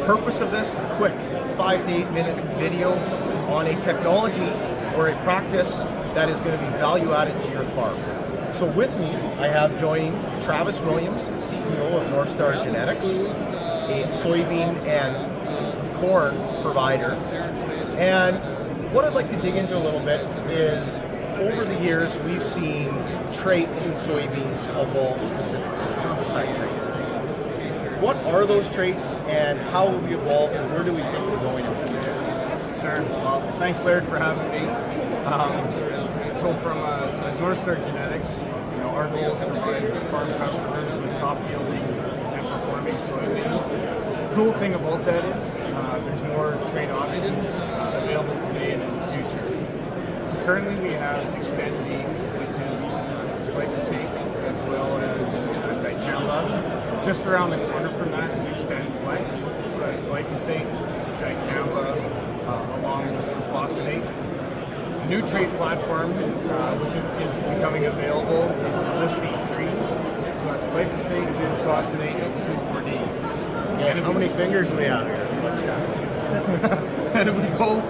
purpose of this, quick 5 to 8 minute video on a technology or a practice that is going to be value added to your farm. So with me, I have joining Travis Williams, CEO of North Star Genetics, a soybean and corn provider. And what I'd like to dig into a little bit is, over the years, we've seen traits in soybeans evolve, specifically herbicide traits. What are those traits and how will we evolve, and where do we think we're going in the future? Sure. Well, thanks, Laird, for having me. So from as North Star Genetics, our goal is to provide farm customers with top yielding and performing soybeans. The cool thing about that is there's more trait options available today and in the future. So currently we have Extend beans, which is glyphosate, as well as dicamba. Just around the corner from that is Extend Flex, so that's glyphosate, dicamba, along with glufosinate. A new trait platform, which is becoming available, is List E3. So that's glyphosate, glufosinate, and 2,4-D. And how many fingers do we have here? And if we go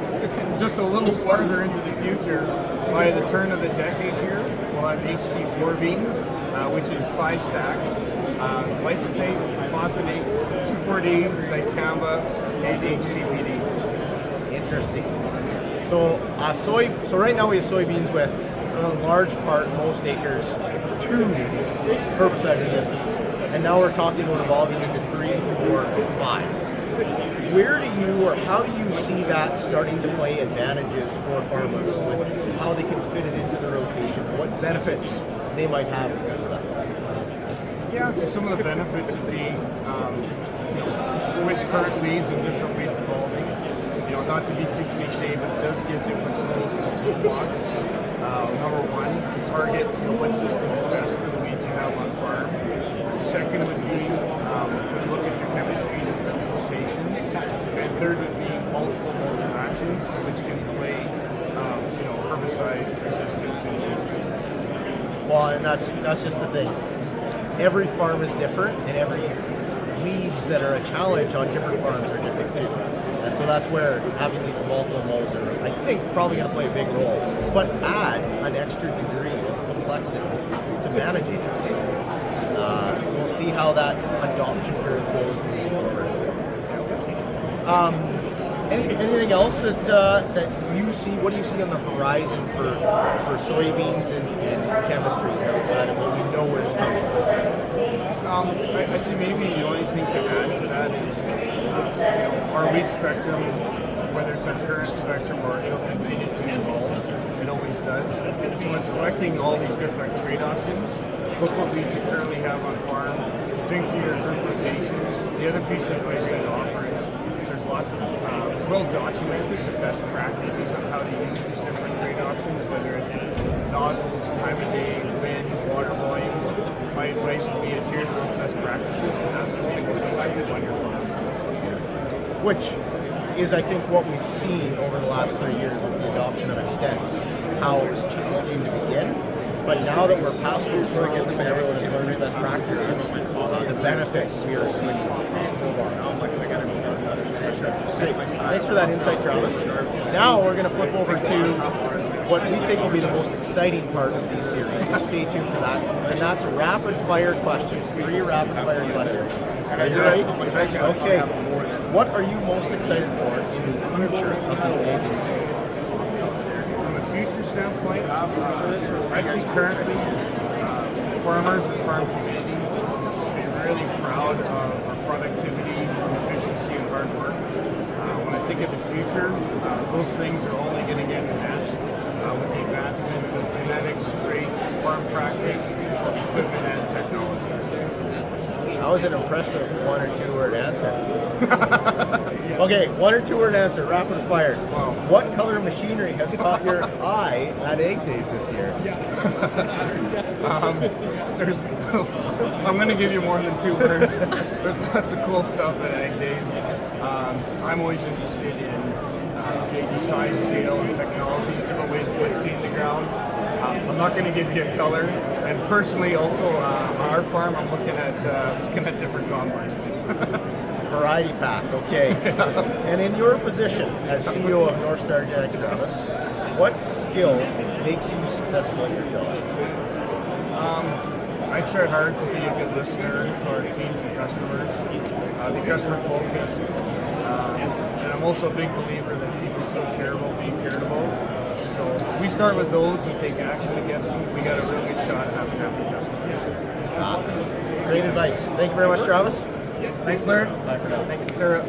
just a little farther into the future, by the turn of the decade here, we'll have HT4 beans, which is 5 stacks, glyphosate, glufosinate, 2,4-D, dicamba, and HTPD. Interesting. So right now we have soybeans with, in large part, most acres, 2 herbicide resistance. And now we're talking about evolving into 3, 4, and 5. Where do you, or how do you see that starting to play advantages for farmers with how they can fit it into the rotation? What benefits they might have because of that? Yeah, so some of the benefits would be, with current weeds and different weeds evolving, not to be too cliche, but it does give different tools in the toolbox. Number one, to target what system is best for the weeds you have on farm. Second would be look at your chemistry and rotations. And third would be multiple modes of actions, which can play herbicide resistance issues. Well, and that's just the thing. Every farm is different, and every weeds that are a challenge on different farms are different too. And so that's where having these multiple modes are, I think, probably going to play a big role. But add an extra degree of complexity to managing it. We'll see how that adoption curve goes moving forward. Anything else that you see? What do you see on the horizon for soybeans and chemistries outside of what we know where it's coming from? I'd say maybe the only thing to add to that is our weed spectrum, whether it's our current spectrum or it'll continue to evolve. It always does. So in selecting all these different trade options, look what weeds you currently have on farm, think through your group rotations. The other piece of advice I'd offer is there's lots of, it's well documented, the best practices of how to use these different trade options, whether it's nozzles, time of day, wind, water volumes. My advice would be adhere to those best practices, because that's going to be most effective on your farms. Which is, I think, what we've seen over the last 3 years with the adoption of Extend, how it was challenging to begin. But now that we're past those curriculum and everyone is learning best practices, the benefits we are seeing. Thanks for that insight, Travis. Now we're going to flip over to what we think will be the most exciting part of these series, so stay tuned for that. And that's rapid fire questions, 3 rapid fire questions. Are you ready? Okay. What are you most excited for in the future of the ag industry? From a future standpoint, I'd say currently farmers and farm community should be really proud of our productivity, efficiency, and hard work. When I think of the future, those things are only going to get enhanced with the advancements of genetics, traits, farm practice, equipment, and technologies. That was an impressive 1 or 2 word answer. Okay, 1 or 2 word answer, rapid fire. Wow. What color machinery has caught your eye at Egg Days this year? I'm going to give you more than 2 words. There's lots of cool stuff at Egg Days. I'm always interested in the size, scale, and technologies, different ways to put seed in the ground. I'm not going to give you a color. And personally, also on our farm, I'm looking at different combines. variety pack, okay. And in your position as CEO of North Star Genetics, Travis, what skill makes you successful in your job? I try hard to be a good listener to our teams and customers, be customer focused, and I'm also a big believer that people still care about being cared about. So we start with those and take action against them. We got a real good shot at having happy customers. Great advice. Thank you very much, Travis. Thanks, Larry. Bye for now. Thank you, Tara.